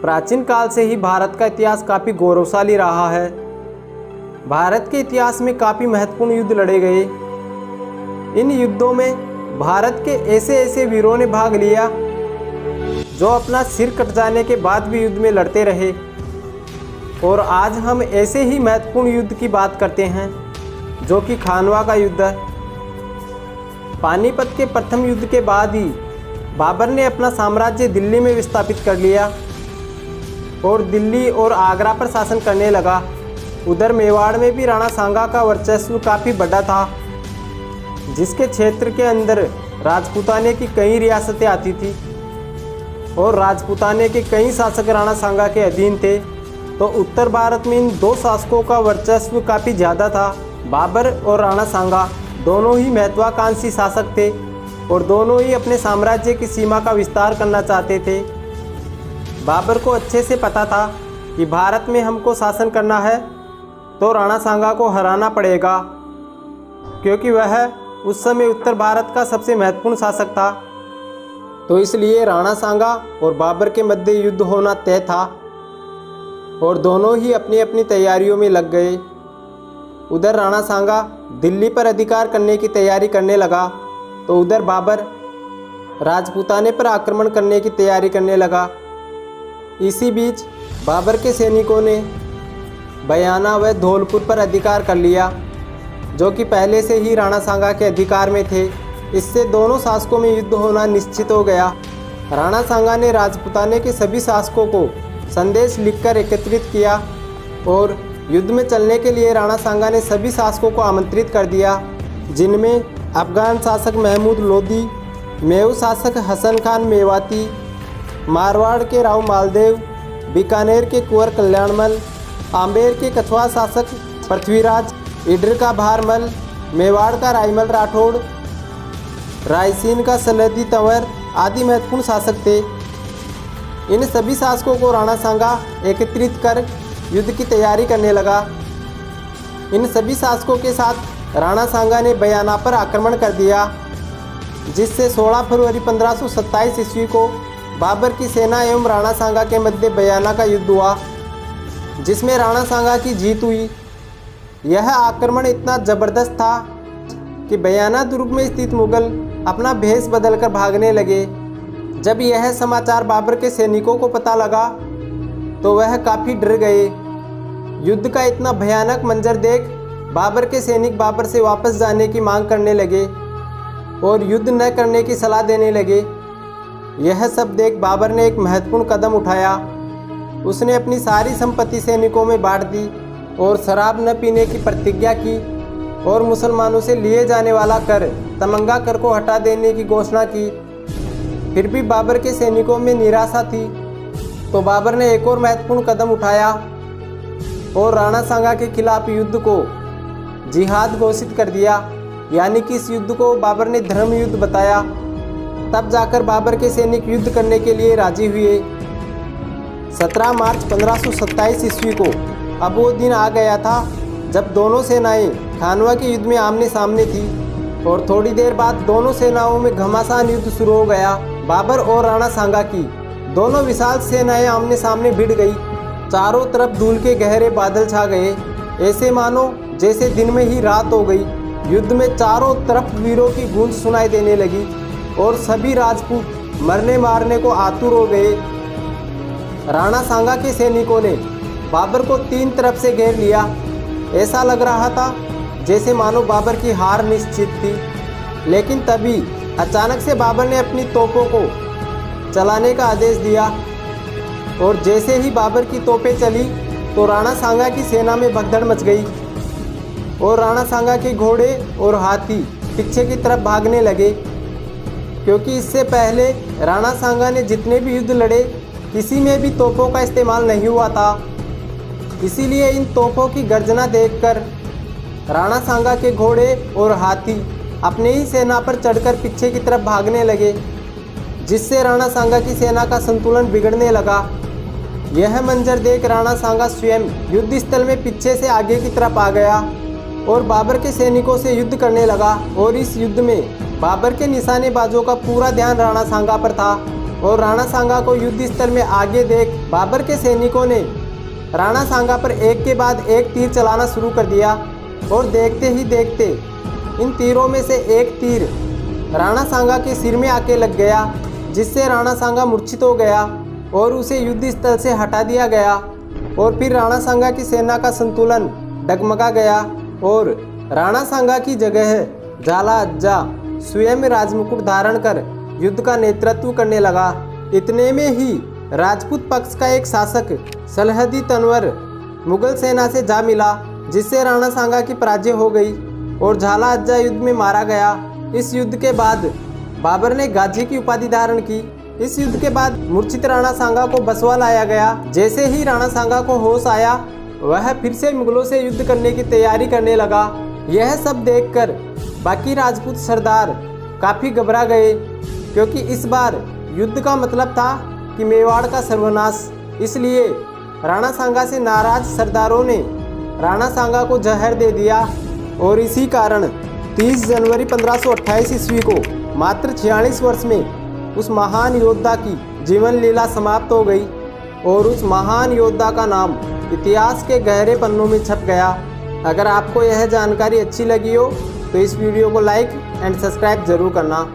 प्राचीन काल से ही भारत का इतिहास काफ़ी गौरवशाली रहा है। भारत के इतिहास में काफ़ी महत्वपूर्ण युद्ध लड़े गए। इन युद्धों में भारत के ऐसे ऐसे वीरों ने भाग लिया जो अपना सिर कट जाने के बाद भी युद्ध में लड़ते रहे। और आज हम ऐसे ही महत्वपूर्ण युद्ध की बात करते हैं जो कि खानवा का युद्ध है। पानीपत के प्रथम युद्ध के बाद ही बाबर ने अपना साम्राज्य दिल्ली में विस्थापित कर लिया और दिल्ली और आगरा पर शासन करने लगा। उधर मेवाड़ में भी राणा सांगा का वर्चस्व काफ़ी बड़ा था, जिसके क्षेत्र के अंदर राजपूताने की कई रियासतें आती थी और राजपूताने के कई शासक राणा सांगा के अधीन थे। तो उत्तर भारत में इन दो शासकों का वर्चस्व काफ़ी ज़्यादा था। बाबर और राणा सांगा दोनों ही महत्वाकांक्षी शासक थे और दोनों ही अपने साम्राज्य की सीमा का विस्तार करना चाहते थे। बाबर को अच्छे से पता था कि भारत में हमको शासन करना है तो राणा सांगा को हराना पड़ेगा, क्योंकि वह उस समय उत्तर भारत का सबसे महत्वपूर्ण शासक था। तो इसलिए राणा सांगा और बाबर के मध्य युद्ध होना तय था और दोनों ही अपनी अपनी तैयारियों में लग गए। उधर राणा सांगा दिल्ली पर अधिकार करने की तैयारी करने लगा तो उधर बाबर राजपूताने पर आक्रमण करने की तैयारी करने लगा। इसी बीच बाबर के सैनिकों ने बयाना व धौलपुर पर अधिकार कर लिया, जो कि पहले से ही राणा सांगा के अधिकार में थे। इससे दोनों शासकों में युद्ध होना निश्चित हो गया। राणा सांगा ने राजपूताने के सभी शासकों को संदेश लिखकर एकत्रित किया और युद्ध में चलने के लिए राणा सांगा ने सभी शासकों को आमंत्रित कर दिया, जिनमें अफगान शासक महमूद लोदी, मेऊ शासक हसन खान मेवाती, मारवाड़ के राव मालदेव, बीकानेर के कुंवर कल्याणमल, आम्बेर के कछवा शासक पृथ्वीराज, इडर का भारमल, मेवाड़ का रायमल राठौड़, रायसीन का सलदी तंवर आदि महत्वपूर्ण शासक थे। इन सभी शासकों को राणा सांगा एकत्रित कर युद्ध की तैयारी करने लगा। इन सभी शासकों के साथ राणा सांगा ने बयाना पर आक्रमण कर दिया, जिससे 16 फरवरी 1527 ईस्वी को बाबर की सेना एवं राणा सांगा के मध्य बयाना का युद्ध हुआ, जिसमें राणा सांगा की जीत हुई। यह आक्रमण इतना जबरदस्त था कि बयाना दुर्ग में स्थित मुगल अपना भेष बदलकर भागने लगे। जब यह समाचार बाबर के सैनिकों को पता लगा तो वह काफ़ी डर गए। युद्ध का इतना भयानक मंजर देख बाबर के सैनिक बाबर से वापस जाने की मांग करने लगे और युद्ध न करने की सलाह देने लगे। यह सब देख बाबर ने एक महत्वपूर्ण कदम उठाया। उसने अपनी सारी संपत्ति सैनिकों में बांट दी और शराब न पीने की प्रतिज्ञा की और मुसलमानों से लिए जाने वाला कर, तमंगा कर को हटा देने की घोषणा की। फिर भी बाबर के सैनिकों में निराशा थी, तो बाबर ने एक और महत्वपूर्ण कदम उठाया और राणा सांगा के खिलाफ युद्ध को जिहाद घोषित कर दिया। यानी कि इस युद्ध को बाबर ने धर्म युद्ध बताया। तब जाकर बाबर के सैनिक युद्ध करने के लिए राजी हुए। 17 मार्च 1527 ईस्वी को अब वो दिन आ गया था जब दोनों सेनाएं खानवा के युद्ध में आमने सामने थी और थोड़ी देर बाद दोनों सेनाओं में घमासान युद्ध शुरू हो गया। बाबर और राणा सांगा की दोनों विशाल सेनाएं आमने सामने भिड़ गई। चारों तरफ धूल के गहरे बादल छा गए, ऐसे मानो जैसे दिन में ही रात हो गई। युद्ध में चारों तरफ वीरों की गूंज सुनाई देने लगी और सभी राजपूत मरने मारने को आतुर हो गए। राणा सांगा के सैनिकों ने बाबर को 3 तरफ से घेर लिया। ऐसा लग रहा था जैसे मानो बाबर की हार निश्चित थी। लेकिन तभी अचानक से बाबर ने अपनी तोपों को चलाने का आदेश दिया और जैसे ही बाबर की तोपें चली तो राणा सांगा की सेना में भगदड़ मच गई और राणा सांगा के घोड़े और हाथी पीछे की तरफ भागने लगे, क्योंकि इससे पहले राणा सांगा ने जितने भी युद्ध लड़े किसी में भी तोपों का इस्तेमाल नहीं हुआ था। इसीलिए इन तोपों की गर्जना देखकर राणा सांगा के घोड़े और हाथी अपने ही सेना पर चढ़कर पीछे की तरफ भागने लगे, जिससे राणा सांगा की सेना का संतुलन बिगड़ने लगा। यह मंजर देख राणा सांगा स्वयं युद्ध स्थल में पीछे से आगे की तरफ आ गया और बाबर के सैनिकों से युद्ध करने लगा। और इस युद्ध में बाबर के निशानेबाजों का पूरा ध्यान राणा सांगा पर था और राणा सांगा को युद्ध स्थल में आगे देख बाबर के सैनिकों ने राणा सांगा पर एक के बाद एक तीर चलाना शुरू कर दिया और देखते ही देखते इन तीरों में से एक तीर राणा सांगा के सिर में आके लग गया, जिससे राणा सांगा मूर्छित हो गया और उसे युद्ध स्थल से हटा दिया गया। और फिर राणा सांगा की सेना का संतुलन डगमगा गया और राणा सांगा की जगह झाला अज्जा स्वयं राजमुकुट धारण कर युद्ध का नेतृत्व करने लगा। इतने में ही राजपूत पक्ष का एक शासक सलहदी तनवर मुगल सेना से जा मिला, जिससे राणा सांगा की पराजय हो गई और झाला अज्जा युद्ध में मारा गया। इस युद्ध के बाद बाबर ने गाजी की उपाधि धारण की। इस युद्ध के बाद मूर्छित राणा सांगा को बसवा लाया गया। जैसे ही राणा सांगा को होश आया, वह फिर से मुगलों से युद्ध करने की तैयारी करने लगा। यह सब देखकर बाकी राजपूत सरदार काफ़ी घबरा गए, क्योंकि इस बार युद्ध का मतलब था कि मेवाड़ का सर्वनाश। इसलिए राणा सांगा से नाराज सरदारों ने राणा सांगा को जहर दे दिया और इसी कारण 30 जनवरी 1528 ईस्वी को मात्र 46 वर्ष में उस महान योद्धा की जीवन लीला समाप्त हो गई और उस महान योद्धा का नाम इतिहास के गहरे पन्नों में छप गया। अगर आपको यह जानकारी अच्छी लगी हो तो इस वीडियो को लाइक एंड सब्सक्राइब जरूर करना।